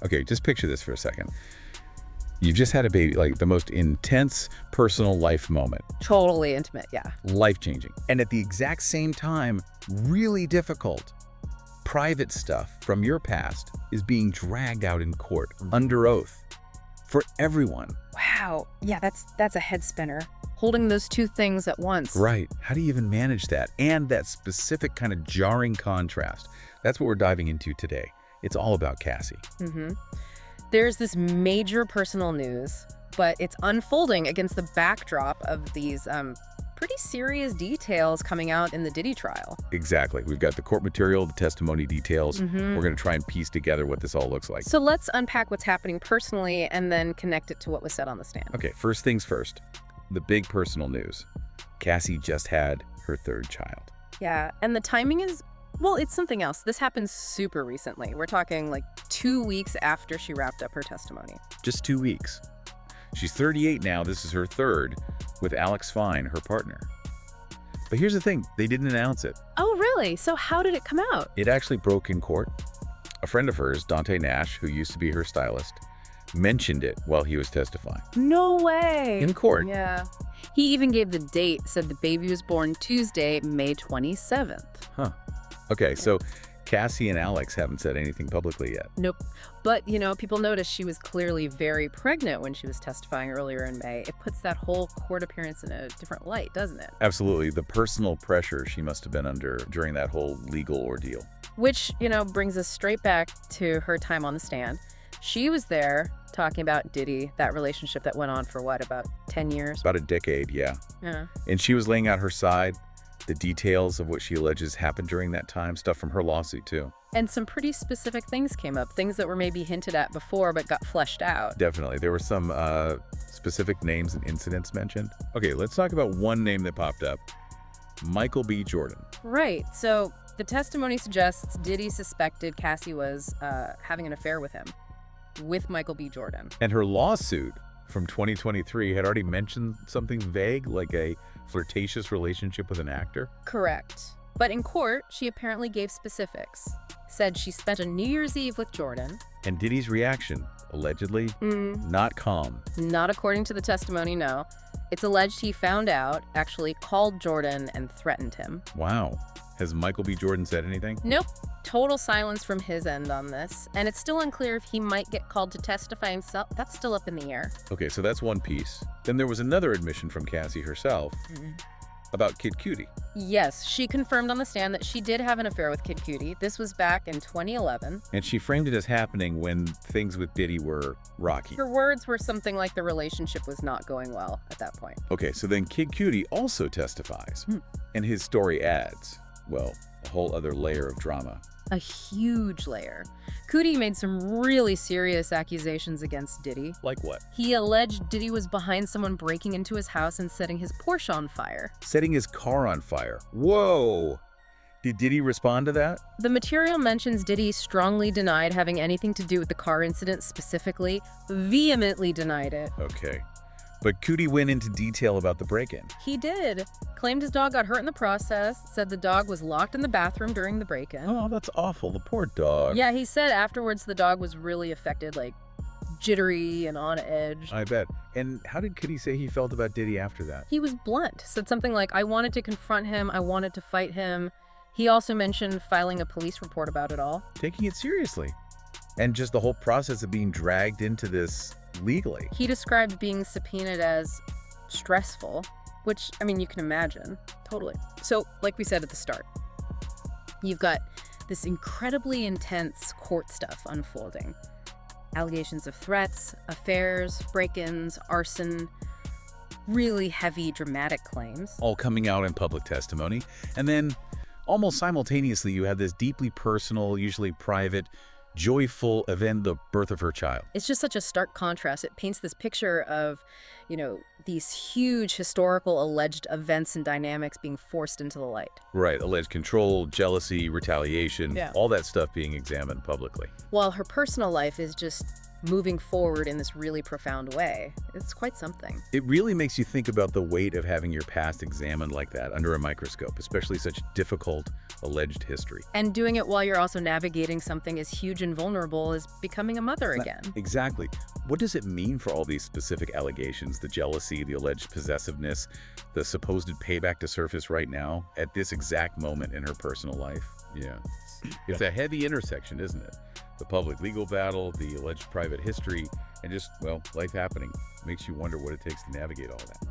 Okay, just picture this for a second. You've just had a baby, like the most intense personal life moment. Totally intimate, yeah. Life-changing. And at the exact same time, really difficult. Private stuff from your past is being dragged out in court, under oath, for everyone. Wow. Yeah, that's a head spinner. Holding those two things at once. Right. How do you even manage that? And that specific kind of jarring contrast. That's what we're diving into today. It's all about Cassie. There's this major personal news, but it's unfolding against the backdrop of these pretty serious details coming out in the Diddy trial. Exactly. We've got the court material, the testimony details. We're going to try and piece together what this all looks like. So let's unpack what's happening personally and then connect it to what was said on the stand. Okay, first things first. The big personal news. Cassie just had her third child. Yeah, and the timing is, well, it's something else. This happened super recently. We're talking like 2 weeks after she wrapped up her testimony. Just 2 weeks. She's 38 now. This is her third, with Alex Fine, her partner. But here's the thing. They didn't announce it. Oh, really? So how did it come out? It actually broke in court. A friend of hers, Dante Nash, who used to be her stylist, mentioned it while he was testifying. No way. In court. Yeah. He even gave the date, said the baby was born Tuesday, May 27th. Huh. Okay, so Cassie and Alex haven't said anything publicly yet. Nope. But, people noticed she was clearly very pregnant when she was testifying earlier in May. It puts that whole court appearance in a different light, doesn't it? Absolutely. The personal pressure she must have been under during that whole legal ordeal. Which, brings us straight back to her time on the stand. She was there talking about Diddy, that relationship that went on for what, about 10 years? About a decade, yeah. Yeah. And she was laying out her side, the details of what she alleges happened during that time, stuff from her lawsuit too. And some pretty specific things came up, things that were maybe hinted at before but got fleshed out. Definitely. There were some specific names and incidents mentioned. Okay, let's talk about one name that popped up. Michael B. Jordan. Right. So the testimony suggests Diddy suspected Cassie was having an affair with him, with Michael B. Jordan. And her lawsuit from 2023 had already mentioned something vague, like a flirtatious relationship with an actor. Correct. But in court, she apparently gave specifics. Said she spent a New Year's Eve with Jordan. And Diddy's reaction, allegedly, not calm. Not according to the testimony, no. It's alleged he found out, actually called Jordan and threatened him. Wow. Has Michael B. Jordan said anything? Nope. Total silence from his end on this. And it's still unclear if he might get called to testify himself. That's still up in the air. Okay, so that's one piece. Then there was another admission from Cassie herself about Kid Cutie. Yes, she confirmed on the stand that she did have an affair with Kid Cutie. This was back in 2011. And she framed it as happening when things with Diddy were rocky. Her words were something like the relationship was not going well at that point. Okay, so then Kid Cutie also testifies. And his story adds, well, a whole other layer of drama. A huge layer. Cootie made some really serious accusations against Diddy. Like what? He alleged Diddy was behind someone breaking into his house and setting his Porsche on fire. Setting his car on fire. Whoa! Did Diddy respond to that? The material mentions Diddy strongly denied having anything to do with the car incident specifically, vehemently denied it. Okay. But Cootie went into detail about the break-in. He did. Claimed his dog got hurt in the process, said the dog was locked in the bathroom during the break-in. Oh, that's awful. The poor dog. Yeah, he said afterwards the dog was really affected, like jittery and on edge. I bet. And how did Cootie say he felt about Diddy after that? He was blunt. Said something like, I wanted to confront him, I wanted to fight him. He also mentioned filing a police report about it all. Taking it seriously. And just the whole process of being dragged into this legally. He described being subpoenaed as stressful, which, you can imagine. Totally. So, like we said at the start, you've got this incredibly intense court stuff unfolding. Allegations of threats, affairs, break-ins, arson, really heavy, dramatic claims. All coming out in public testimony. And then, almost simultaneously, you have this deeply personal, usually private, joyful event, the birth of her child. It's just such a stark contrast. It paints this picture of, these huge historical alleged events and dynamics being forced into the light. Right. Alleged control, jealousy, retaliation, Yeah. all that stuff being examined publicly. While her personal life is just moving forward in this really profound way. It's quite something. It really makes you think about the weight of having your past examined like that under a microscope, especially such difficult alleged history. And doing it while you're also navigating something as huge and vulnerable as becoming a mother again. Exactly. What does it mean for all these specific allegations, the jealousy, the alleged possessiveness, the supposed payback to surface right now at this exact moment in her personal life? Yeah. It's a heavy intersection, isn't it? The public legal battle, the alleged private history, and just, well, life happening. Makes you wonder what it takes to navigate all that.